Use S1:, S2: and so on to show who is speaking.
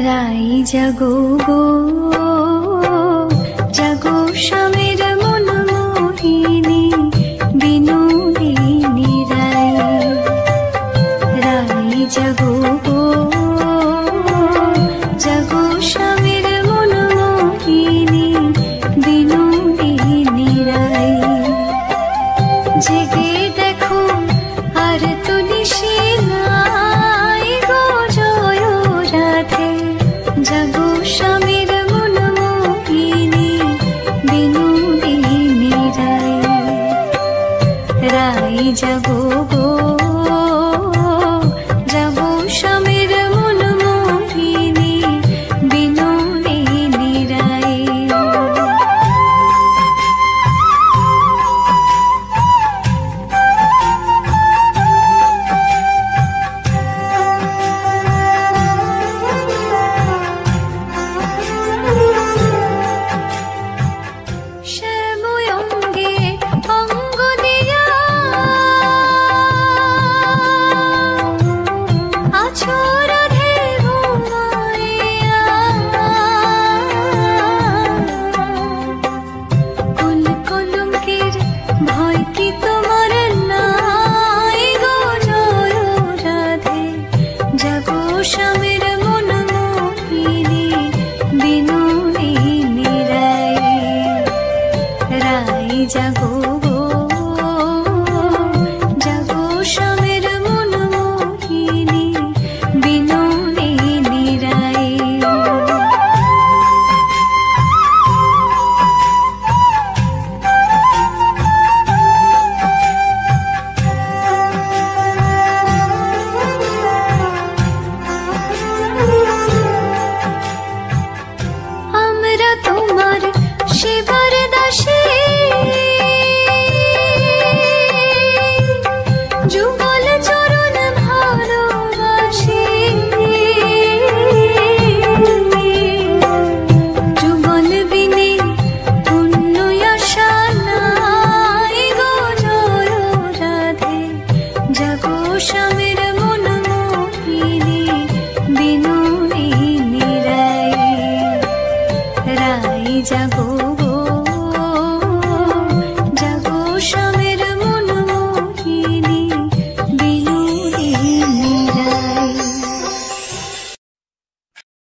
S1: রাই জাগো গো জাগো স্বামীর মন মোহিনী বিনোদিনী রাই। রাই জাগো গো জাগো স্বামীর মন মোহিনী বিনোদিনী রাই। জেগে দেখো আর তো নিশি নাই গো জয় রাধে। জাগো স্বামীর মন মোহিনী বিনোদিনী রাই। রাই জাগো গো জাগো স্বামীর মন মোহিনী বিনোদিনী রাই। স্বামীর মন মোহিনী বিনোদিনী রাই। রাই জাগো গো জাগো স্বামীর মন মোহিনী বিনোদিনী রাই। তোমার সেবার দাসী যুগল চরণ ভালোবাসি। যুগল বিনে পুণ্য আশা নাই গো জয় রাধে। জাগো স্বামীর মন মোহিনী বিনোদিনী রাই। রাই জাগো